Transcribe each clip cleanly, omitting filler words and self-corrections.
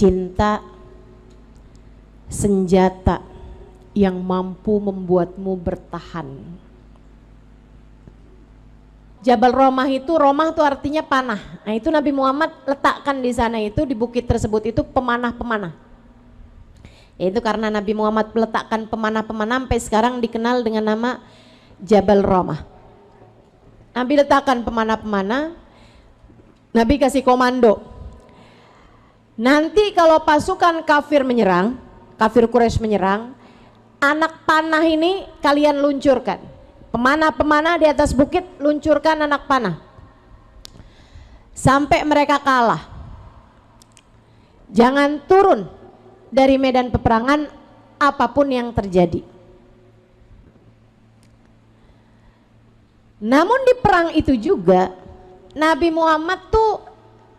Cinta senjata yang mampu membuatmu bertahan. Jabal Romah itu, Romah itu artinya panah. Nah, itu Nabi Muhammad letakkan di sana, itu di bukit tersebut itu pemanah-pemanah. Itu karena Nabi Muhammad meletakkan pemanah-pemanah sampai sekarang dikenal dengan nama Jabal Romah. Nabi letakkan pemanah-pemanah, Nabi kasih komando. Nanti kalau pasukan kafir menyerang, kafir Quraisy menyerang, anak panah ini kalian luncurkan. Pemanah-pemanah di atas bukit luncurkan anak panah sampai mereka kalah. Jangan turun dari medan peperangan apapun yang terjadi. Namun di perang itu juga Nabi Muhammad tuh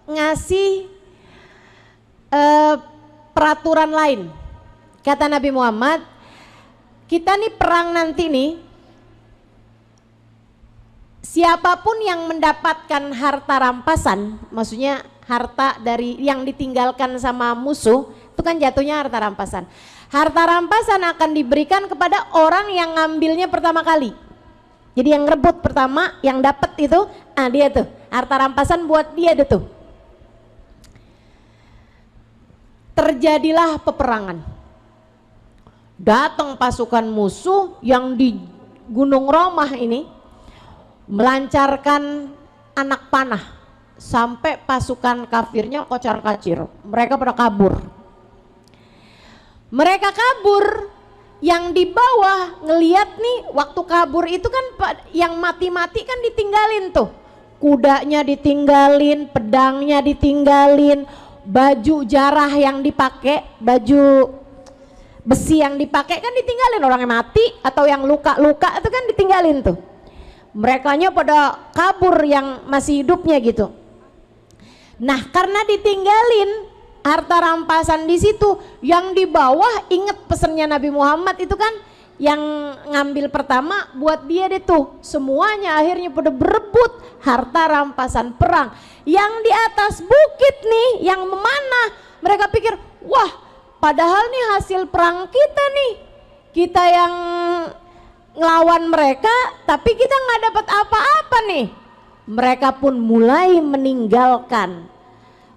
ngasih peraturan lain. Kata Nabi Muhammad, kita nih perang nanti nih, siapapun yang mendapatkan harta rampasan, maksudnya harta dari yang ditinggalkan sama musuh, itu kan jatuhnya harta rampasan. Harta rampasan akan diberikan kepada orang yang ngambilnya pertama kali. Jadi yang rebut pertama, yang dapat itu, dia tuh harta rampasan buat dia tuh. Terjadilah peperangan. Datang pasukan musuh yang di Gunung Romah ini melancarkan anak panah sampai pasukan kafirnya kocar-kacir. Mereka pada kabur. Mereka kabur, yang di bawah ngeliat nih waktu kabur itu kan yang mati-mati kan ditinggalin tuh. Kudanya ditinggalin, pedangnya ditinggalin, baju jarah yang dipakai, baju besi yang dipakai kan ditinggalin, orang yang mati atau yang luka-luka itu kan ditinggalin tuh. Merekanya pada kabur yang masih hidupnya gitu. Nah, karena ditinggalin harta rampasan di situ, yang di bawah inget pesannya Nabi Muhammad itu kan, yang ngambil pertama buat dia deh tuh. Semuanya akhirnya pada berebut harta rampasan perang. Yang di atas bukit nih, yang memanah, mereka pikir, wah, padahal nih hasil perang kita nih, kita yang ngelawan mereka, tapi kita nggak dapat apa-apa nih. Mereka pun mulai meninggalkan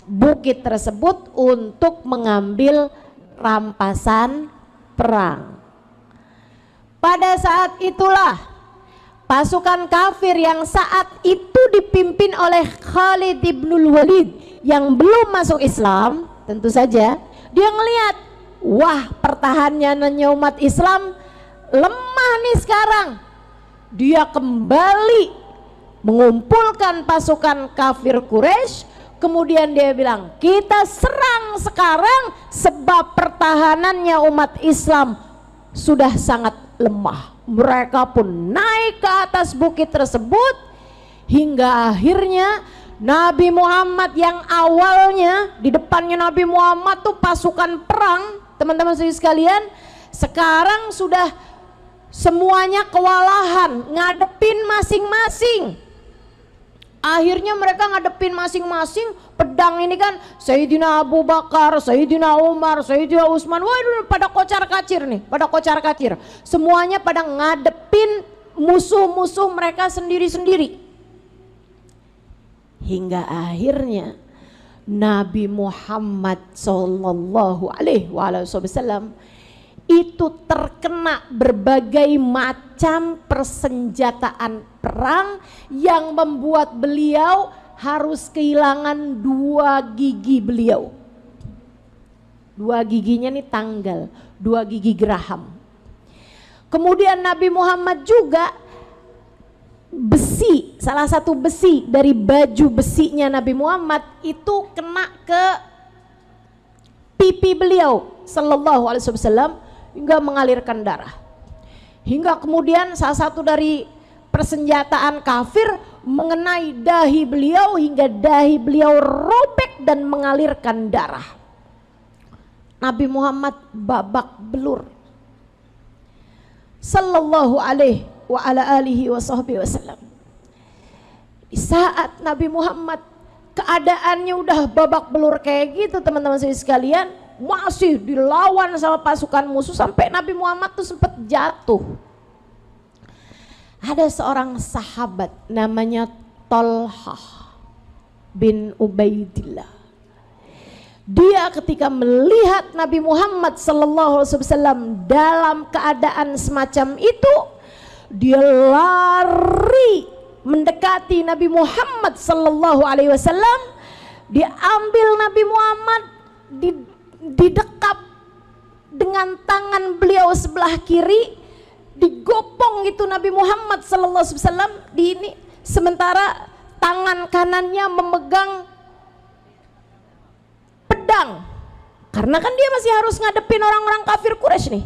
bukit tersebut untuk mengambil rampasan perang. Pada saat itulah pasukan kafir yang saat itu dipimpin oleh Khalid ibnul Walid yang belum masuk Islam, tentu saja dia ngelihat, wah, pertahanannya umat Islam lemah nih sekarang. Dia kembali mengumpulkan pasukan kafir Quraisy, kemudian dia bilang, kita serang sekarang sebab pertahanannya umat Islam sudah sangat lemah. Mereka pun naik ke atas bukit tersebut hingga akhirnya Nabi Muhammad yang awalnya di depannya Nabi Muhammad tuh pasukan perang, teman-teman sekalian, sekarang sudah semuanya kewalahan ngadepin masing-masing. Akhirnya mereka ngadepin masing-masing pedang ini kan, Sayyidina Abu Bakar, Sayyidina Umar, Sayyidina Utsman, waduh pada kocar-kacir nih, pada kocar-kacir. Semuanya pada ngadepin musuh-musuh mereka sendiri-sendiri. Hingga akhirnya Nabi Muhammad sallallahu alaihi wasallam itu terkena berbagai macam persenjataan perang yang membuat beliau harus kehilangan 2 gigi beliau. 2 giginya nih tanggal, 2 gigi geraham. Kemudian Nabi Muhammad juga besi, salah satu besi dari baju besinya Nabi Muhammad itu kena ke pipi beliau sallallahu alaihi wasallam hingga mengalirkan darah. Hingga kemudian salah satu dari persenjataan kafir mengenai dahi beliau hingga dahi beliau robek dan mengalirkan darah. Nabi Muhammad babak belur sallallahu alaihi wa ala alihi wa sahbihi wasallam. Di saat Nabi Muhammad keadaannya udah babak belur kayak gitu teman-teman sekalian, masih dilawan sama pasukan musuh sampai Nabi Muhammad tuh sempat jatuh. Ada seorang sahabat namanya Thalhah bin Ubaidillah. Dia ketika melihat Nabi Muhammad sallallahu alaihi wasallam dalam keadaan semacam itu, dia lari mendekati Nabi Muhammad sallallahu alaihi wasallam. Dia ambil Nabi Muhammad, didekap dengan tangan beliau sebelah kiri, digopong itu Nabi Muhammad sallallahu alaihi wasallam di ini, sementara tangan kanannya memegang pedang, karena kan dia masih harus ngadepin orang-orang kafir Quraisy nih.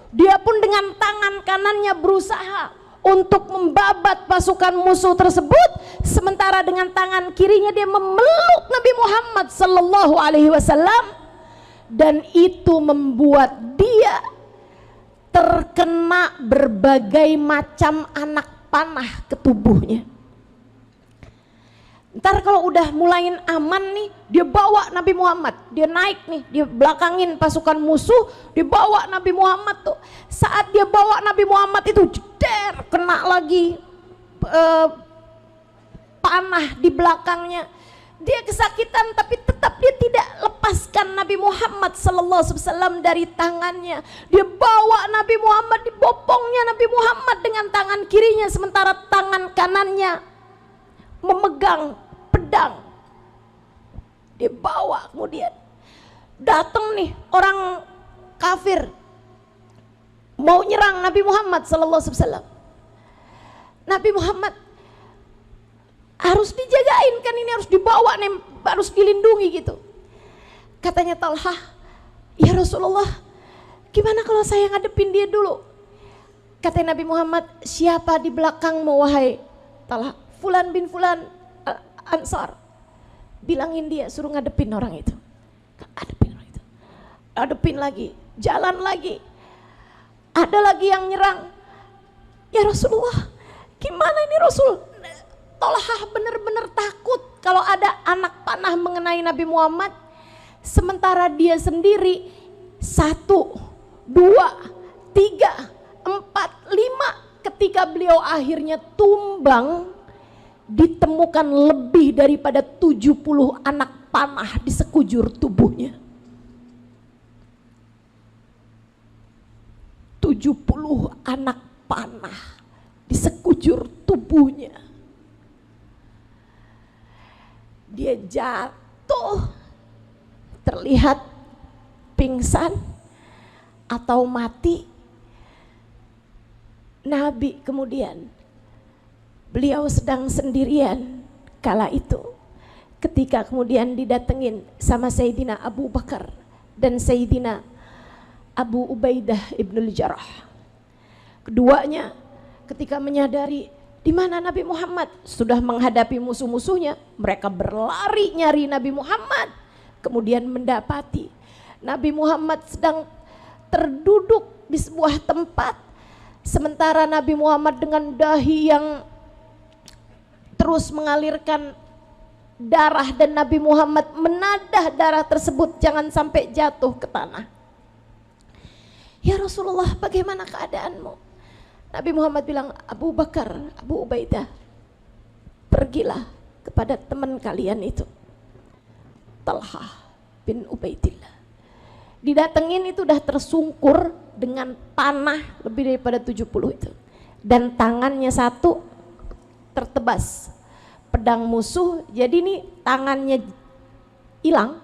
Dia pun dengan tangan kanannya berusaha untuk membabat pasukan musuh tersebut, sementara dengan tangan kirinya dia memeluk Nabi Muhammad sallallahu alaihi wasallam, dan itu membuat dia terkena berbagai macam anak panah ke tubuhnya. Ntar kalau udah mulain aman nih, dia bawa Nabi Muhammad, dia naik nih, dia belakangin pasukan musuh, dia bawa Nabi Muhammad tuh. Saat dia bawa Nabi Muhammad itu jeder, kena lagi panah di belakangnya. Dia kesakitan tapi tetap dia tidak lepaskan Nabi Muhammad sallallahu alaihi wasallam dari tangannya. Dia bawa Nabi Muhammad, dibopongnya Nabi Muhammad dengan tangan kirinya, sementara tangan kanannya memegang pedang. Dia bawa, kemudian datang nih orang kafir mau nyerang Nabi Muhammad sallallahu alaihi wasallam. Nabi Muhammad harus dijagain kan, ini harus dibawa nih, harus dilindungi gitu. Katanya Thalhah, ya Rasulullah, gimana kalau saya ngadepin dia dulu? Kata Nabi Muhammad, siapa di belakangmu wahai Thalhah? Fulan bin Fulan Ansar. Bilangin dia suruh ngadepin orang itu. Ngadepin orang itu. Ngadepin lagi, jalan lagi. Ada lagi yang nyerang. Ya Rasulullah, gimana ini Rasul? Thalhah benar-benar takut kalau ada anak panah mengenai Nabi Muhammad, sementara dia sendiri 1, 2, 3, 4, 5 ketika beliau akhirnya tumbang, ditemukan lebih daripada 70 anak panah di sekujur tubuhnya. 70 anak panah di sekujur tubuhnya. Dia jatuh, terlihat pingsan atau mati. Nabi kemudian, beliau sedang sendirian kala itu, ketika kemudian didatengin sama Sayyidina Abu Bakar dan Sayyidina Abu Ubaidah ibnul Jarrah. Keduanya ketika menyadari di mana Nabi Muhammad, sudah menghadapi musuh-musuhnya, mereka berlari nyari Nabi Muhammad. Kemudian mendapati Nabi Muhammad sedang terduduk di sebuah tempat, sementara Nabi Muhammad dengan dahi yang terus mengalirkan darah, dan Nabi Muhammad menadah darah tersebut jangan sampai jatuh ke tanah. Ya Rasulullah, bagaimana keadaanmu? Nabi Muhammad bilang, Abu Bakar, Abu Ubaidah, pergilah kepada teman kalian itu, Thalhah bin Ubaidillah. Didatengin itu udah tersungkur dengan panah lebih daripada 70 itu, dan tangannya 1 tertebas pedang musuh. Jadi ini tangannya hilang,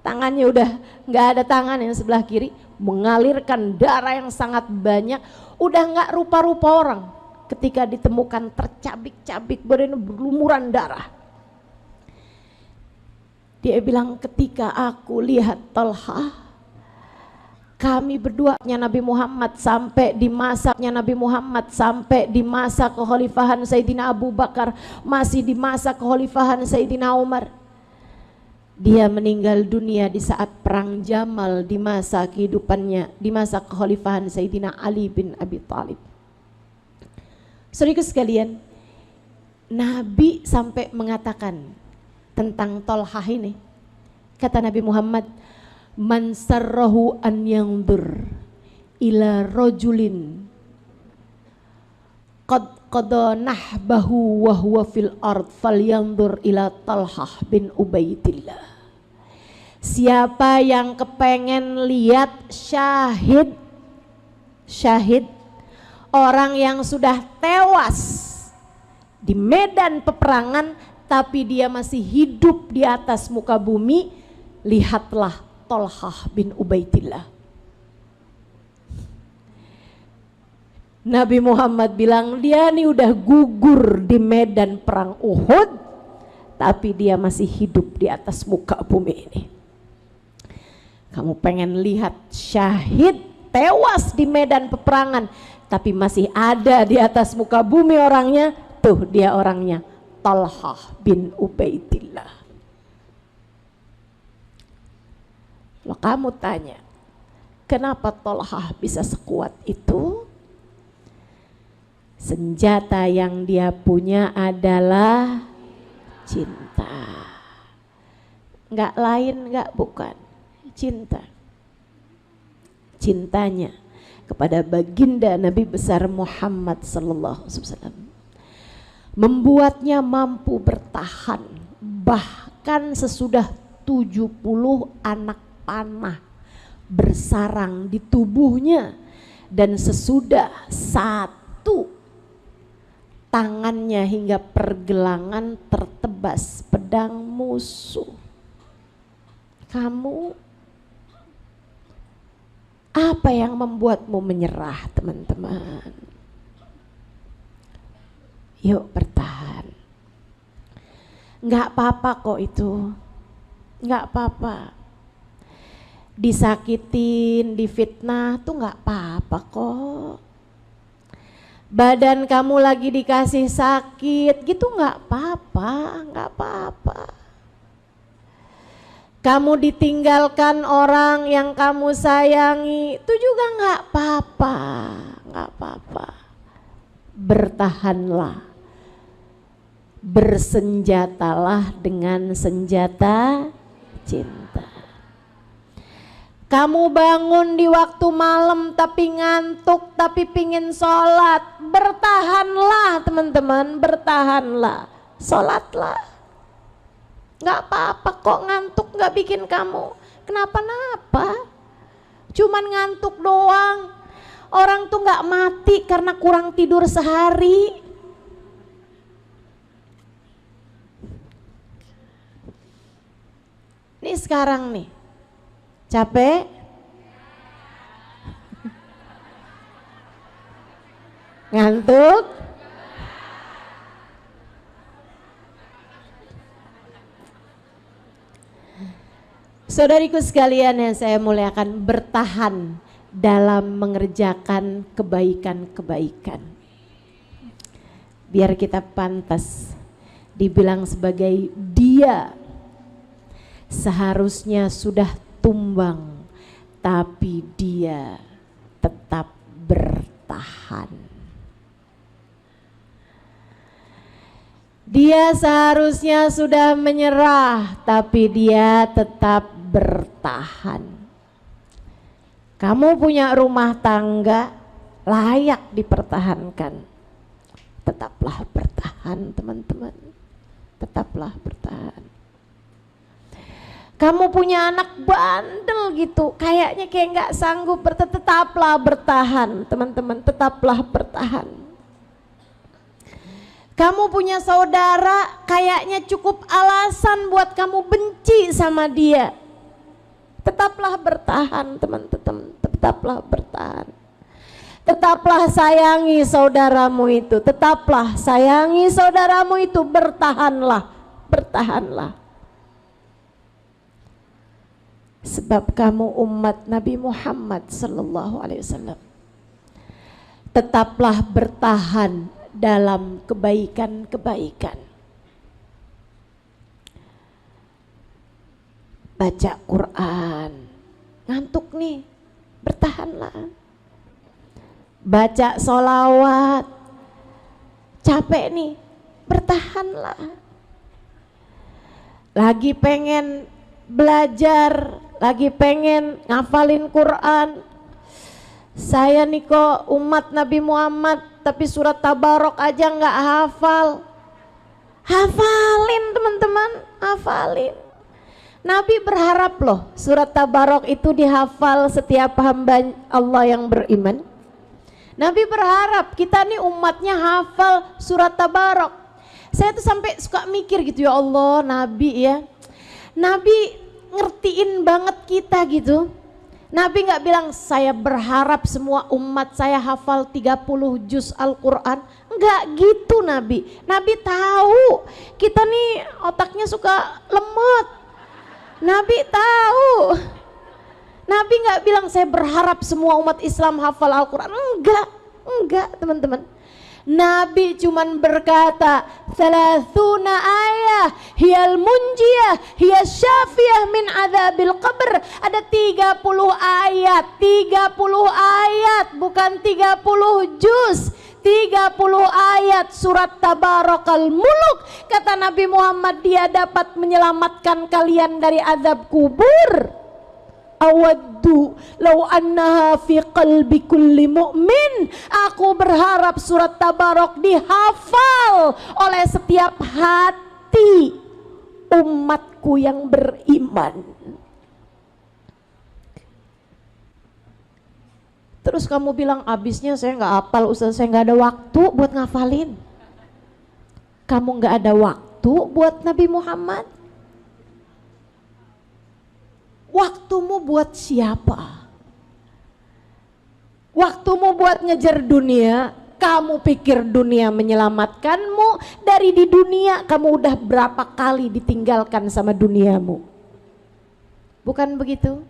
tangannya udah nggak ada tangan yang sebelah kiri, mengalirkan darah yang sangat banyak, udah nggak rupa-rupa orang ketika ditemukan tercabik-cabik berlumuran darah. Dia bilang, ketika aku lihat Thalhah, kami berduanya Nabi Muhammad sampai di masanya Nabi Muhammad, sampai di masa kekhalifahan Sayyidina Abu Bakar, masih di masa kekhalifahan Sayyidina Umar. Dia meninggal dunia di saat perang Jamal di masa kehidupannya, di masa kekhalifahan Sayyidina Ali bin Abi Thalib. Saudara sekalian, Nabi sampai mengatakan tentang Tolhah ini. Kata Nabi Muhammad, man sarrahu an yandur ila rajulin qad qada nahbahu wa huwa fil ard falyandur ila Talhah bin Ubaidillah. Siapa yang kepengen lihat syahid orang yang sudah tewas di medan peperangan tapi dia masih hidup di atas muka bumi, lihatlah Talhah bin Ubaidillah. Nabi Muhammad bilang dia nih udah gugur di medan perang Uhud, tapi dia masih hidup di atas muka bumi ini. Kamu pengen lihat syahid tewas di medan peperangan tapi masih ada di atas muka bumi orangnya? Tuh dia orangnya, Talhah bin Ubaidillah. Kalau kamu tanya, kenapa Talhah bisa sekuat itu? Senjata yang dia punya adalah cinta. Enggak lain, enggak bukan. Cinta. Cintanya kepada baginda Nabi besar Muhammad sallallahu alaihi wasallam membuatnya mampu bertahan bahkan sesudah 70 anak panah bersarang di tubuhnya, dan sesudah satu tangannya hingga pergelangan tertebas pedang musuh. Kamu, apa yang membuatmu menyerah, teman-teman? Yuk bertahan. Enggak apa-apa kok itu. Enggak apa-apa. Disakitin, difitnah tuh enggak apa-apa kok. Badan kamu lagi dikasih sakit gitu enggak apa-apa, enggak apa-apa. Kamu ditinggalkan orang yang kamu sayangi, itu juga enggak apa-apa, enggak apa-apa. Bertahanlah. Bersenjatalah dengan senjata cinta. Kamu bangun di waktu malam tapi ngantuk tapi pingin sholat, bertahanlah teman-teman, bertahanlah, sholatlah. Gak apa-apa kok ngantuk, gak bikin kamu kenapa-napa, cuman ngantuk doang. Orang tuh gak mati karena kurang tidur sehari. Ini sekarang nih capek, ngantuk, saudariku sekalian yang saya muliakan, bertahan dalam mengerjakan kebaikan-kebaikan. Biar kita pantas dibilang sebagai dia seharusnya sudah tumbang, tapi dia tetap bertahan. Dia seharusnya sudah menyerah, tapi dia tetap bertahan. Kamu punya rumah tangga layak dipertahankan. Tetaplah bertahan, teman-teman. Tetaplah bertahan. Kamu punya anak bandel gitu, kayaknya kayak nggak sanggup, tetaplah bertahan, teman-teman, tetaplah bertahan. Kamu punya saudara, kayaknya cukup alasan buat kamu benci sama dia. Tetaplah bertahan, teman-teman, tetaplah bertahan. Tetaplah sayangi saudaramu itu, tetaplah sayangi saudaramu itu, bertahanlah, bertahanlah. Sebab kamu umat Nabi Muhammad sallallahu alaihi wasallam. Tetaplah bertahan dalam kebaikan-kebaikan. Baca Quran, ngantuk nih, bertahanlah. Baca sholawat, capek nih, bertahanlah. lagi pengen belajar, lagi pengen ngafalin Quran. Saya nih kok umat Nabi Muhammad tapi surat Tabarok aja nggak hafal. Hafalin teman-teman, hafalin. Nabi berharap loh surat Tabarok itu dihafal setiap hamba Allah yang beriman. Nabi berharap kita nih umatnya hafal surat Tabarok. Saya tuh sampai suka mikir gitu, ya Allah, Nabi ya. Nabi ngertiin banget kita gitu. Nabi nggak bilang saya berharap semua umat saya hafal 30 juz Al-Quran. Enggak gitu Nabi. Nabi tahu kita nih otaknya suka lemot. Nabi tahu. Nabi nggak bilang saya berharap semua umat Islam hafal Al-Quran. Enggak teman-teman. Nabi cuman berkata, "Thalathuna ayah hiyal munjiyah hiya syafiyah min adzabil qabr." Ada 30 ayat, bukan 30 juz. 30 ayat surat Tabarakal Muluk. Kata Nabi Muhammad, dia dapat menyelamatkan kalian dari azab kubur. Awaddu law annaha fi qalbi kulli mu'min. Aku berharap surat Tabarok dihafal oleh setiap hati umatku yang beriman. Terus kamu bilang abisnya saya nggak hafal Ustaz, saya nggak ada waktu buat ngafalin. Kamu nggak ada waktu buat Nabi Muhammad? Waktumu buat siapa? Waktumu buat ngejar dunia. Kamu pikir dunia menyelamatkanmu? Dari di dunia kamu udah berapa kali ditinggalkan sama duniamu? Bukan begitu?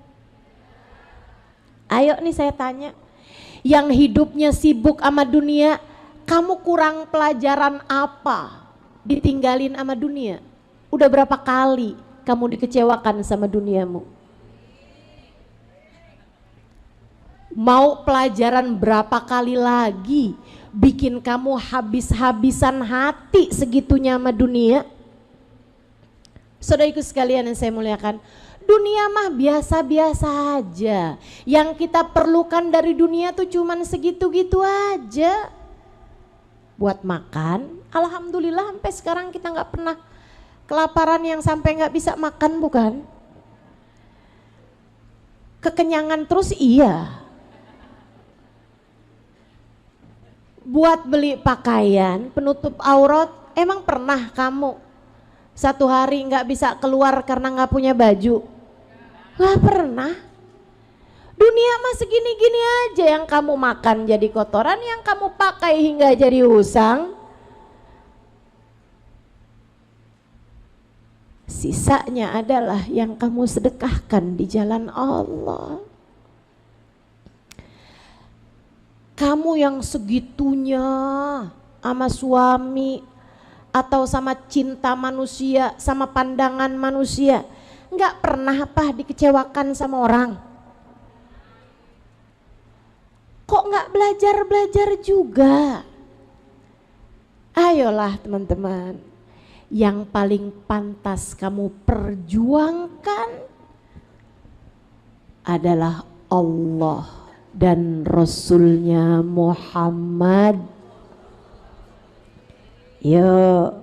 Ayo nih saya tanya, yang hidupnya sibuk sama dunia, kamu kurang pelajaran apa ditinggalin sama dunia? Udah berapa kali kamu dikecewakan sama duniamu? Mau pelajaran berapa kali lagi bikin kamu habis-habisan hati segitunya sama dunia? Saudaraku sekalian yang saya muliakan, dunia mah biasa-biasa aja. Yang kita perlukan dari dunia tuh cuman segitu-gitu aja. Buat makan, alhamdulillah sampai sekarang kita nggak pernah kelaparan yang sampai nggak bisa makan, bukan? Kekenyangan terus iya. Buat beli pakaian penutup aurat, emang pernah kamu satu hari nggak bisa keluar karena nggak punya baju? Nggak pernah. Dunia mah segini-gini aja, yang kamu makan jadi kotoran, yang kamu pakai hingga jadi usang. Sisanya adalah yang kamu sedekahkan di jalan Allah. Kamu yang segitunya sama suami atau sama cinta manusia, sama pandangan manusia, nggak pernah apa dikecewakan sama orang? Kok nggak belajar juga? Ayolah teman-teman, yang paling pantas kamu perjuangkan adalah Allah dan Rasulnya Muhammad. Yuk,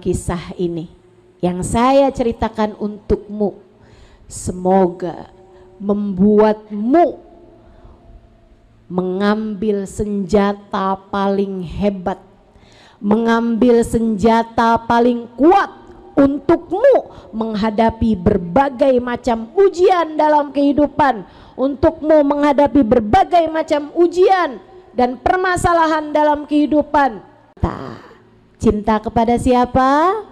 kisah ini yang saya ceritakan untukmu semoga membuatmu mengambil senjata paling hebat, mengambil senjata paling kuat untukmu menghadapi berbagai macam ujian dalam kehidupan, untukmu menghadapi berbagai macam ujian dan permasalahan dalam kehidupan. Cinta kepada siapa?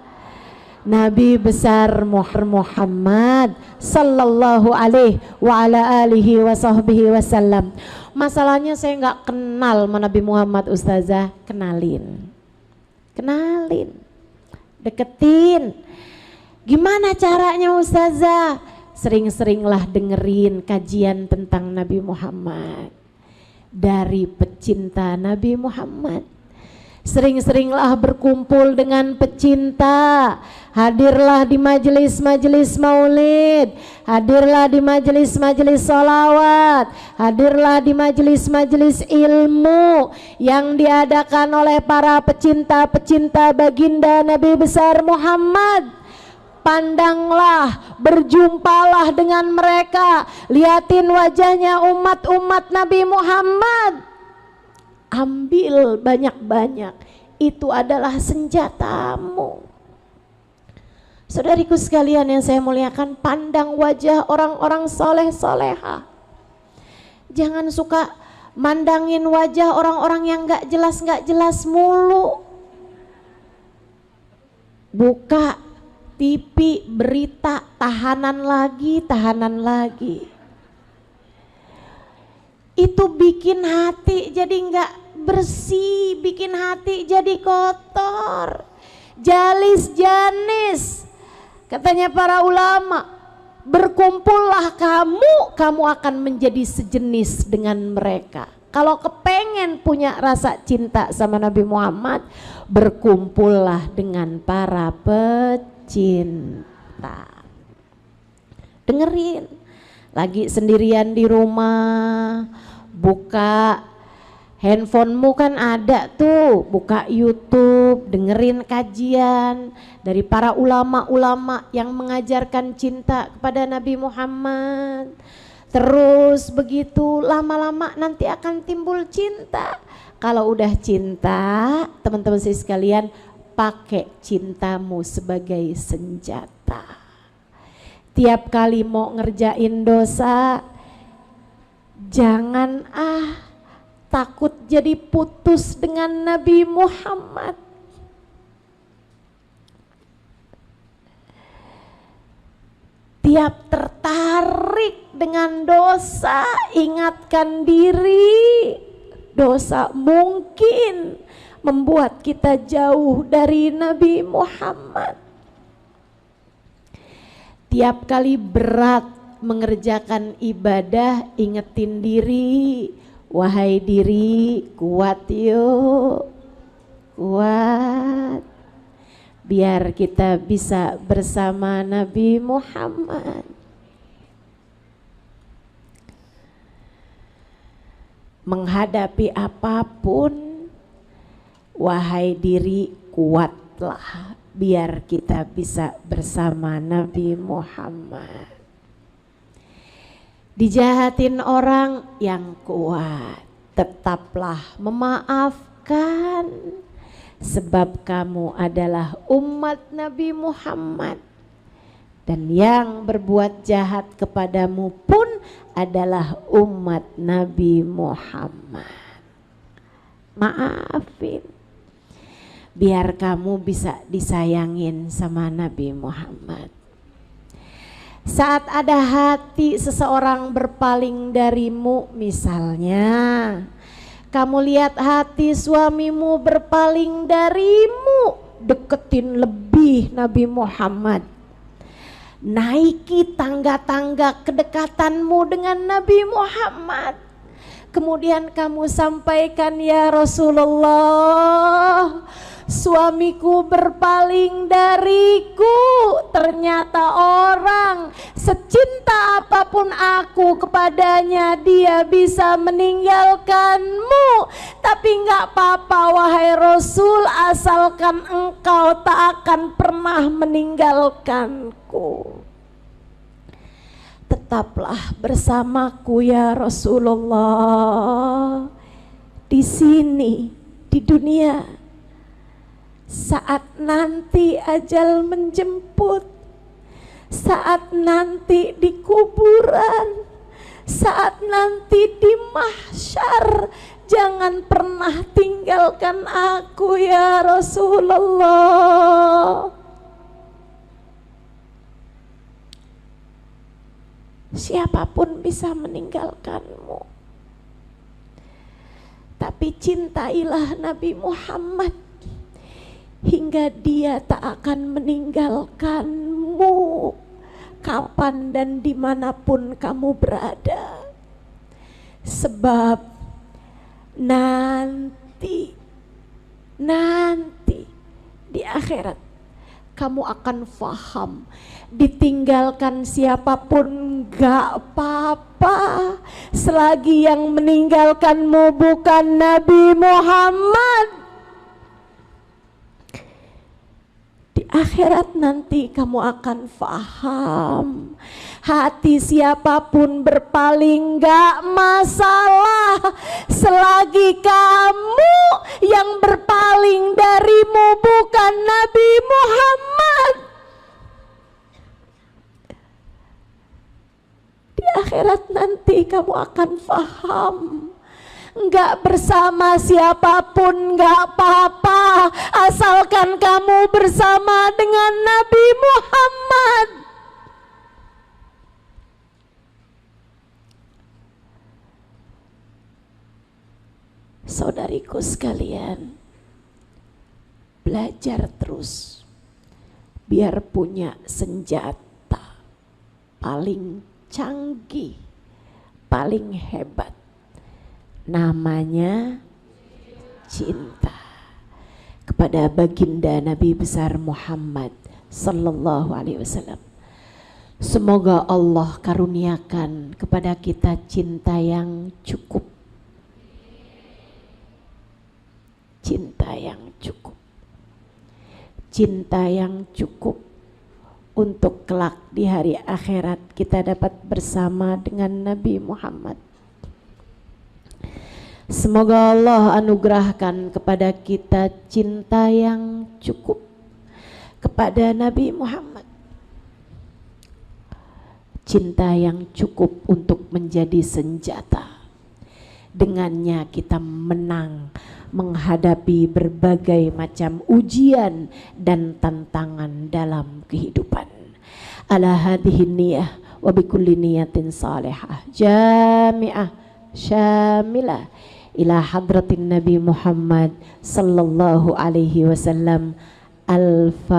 Nabi besar Muhammad sallallahu alaihi wa ala alihi wa sahbihi wasallam. Masalahnya saya nggak kenal sama Nabi Muhammad, Ustazah. Kenalin, deketin. Gimana caranya, Ustazah? Sering-seringlah dengerin kajian tentang Nabi Muhammad dari pecinta Nabi Muhammad. Sering-seringlah berkumpul dengan pecinta. Hadirlah di majelis-majelis maulid, hadirlah di majelis-majelis sholawat, hadirlah di majelis-majelis ilmu yang diadakan oleh para pecinta-pecinta baginda Nabi besar Muhammad. Pandanglah, berjumpalah dengan mereka, liatin wajahnya umat-umat Nabi Muhammad. Ambil banyak-banyak, itu adalah senjatamu. Saudariku sekalian yang saya muliakan, pandang wajah orang-orang soleh soleha. Jangan suka mandangin wajah orang-orang yang gak jelas mulu. Buka TV berita tahanan lagi. Itu bikin hati jadi gak bersih, bikin hati jadi kotor. Jalis janis. Katanya para ulama, berkumpullah kamu akan menjadi sejenis dengan mereka. Kalau kepengen punya rasa cinta sama Nabi Muhammad, berkumpullah dengan para pecinta. Dengerin, lagi sendirian di rumah, buka handphonemu kan ada tuh, buka YouTube, dengerin kajian dari para ulama-ulama yang mengajarkan cinta kepada Nabi Muhammad. Terus begitu lama-lama nanti akan timbul cinta. Kalau udah cinta, teman-teman sekalian, pakai cintamu sebagai senjata. Tiap kali mau ngerjain dosa, jangan takut jadi putus dengan Nabi Muhammad. Tiap tertarik dengan dosa, ingatkan diri, dosa mungkin membuat kita jauh dari Nabi Muhammad. Tiap kali berat mengerjakan ibadah, ingetin diri, wahai diri, kuat yuk, kuat, biar kita bisa bersama Nabi Muhammad. Menghadapi apapun, wahai diri, kuatlah, biar kita bisa bersama Nabi Muhammad. Dijahatin orang yang kuat, tetaplah memaafkan, sebab kamu adalah umat Nabi Muhammad, dan yang berbuat jahat kepadamu pun adalah umat Nabi Muhammad. Maafin, biar kamu bisa disayangin sama Nabi Muhammad. Saat ada hati seseorang berpaling darimu, misalnya kamu lihat hati suamimu berpaling darimu, deketin lebih Nabi Muhammad. Naiki tangga-tangga kedekatanmu dengan Nabi Muhammad. Kemudian kamu sampaikan, ya Rasulullah, suamiku berpaling dariku. Ternyata orang secinta apapun aku kepadanya, dia bisa meninggalkanmu. Tapi enggak apa-apa wahai Rasul, asalkan engkau tak akan pernah meninggalkanku. Tetaplah bersamaku ya Rasulullah, di sini, di dunia. Saat nanti ajal menjemput, saat nanti di kuburan, saat nanti di mahsyar, jangan pernah tinggalkan aku ya Rasulullah. Siapapun bisa meninggalkanmu, tapi cintailah Nabi Muhammad hingga dia tak akan meninggalkanmu kapan dan dimanapun kamu berada. Sebab nanti Nanti di akhirat kamu akan faham, ditinggalkan siapapun gak apa-apa selagi yang meninggalkanmu bukan Nabi Muhammad. Di akhirat nanti kamu akan faham, hati siapapun berpaling gak masalah selagi kamu yang berpaling darimu bukan Nabi Muhammad. Di akhirat nanti kamu akan faham, enggak bersama siapapun enggak apa-apa asalkan kamu bersama dengan Nabi Muhammad. Saudariku sekalian, belajar terus biar punya senjata paling canggih, paling hebat, namanya cinta kepada baginda Nabi besar Muhammad sallallahu alaihi wasallam. Semoga Allah karuniakan kepada kita cinta yang cukup, cinta yang cukup, cinta yang cukup untuk kelak di hari akhirat kita dapat bersama dengan Nabi Muhammad. Semoga Allah anugerahkan kepada kita cinta yang cukup kepada Nabi Muhammad, cinta yang cukup untuk menjadi senjata. Dengannya kita menang menghadapi berbagai macam ujian dan tantangan dalam kehidupan. Ala hadhihi niyah wa bikulli niyatin salihah jami'ah syamilah ila hadratin Nabi Muhammad sallallahu alaihi wasallam. Al-Fatihah.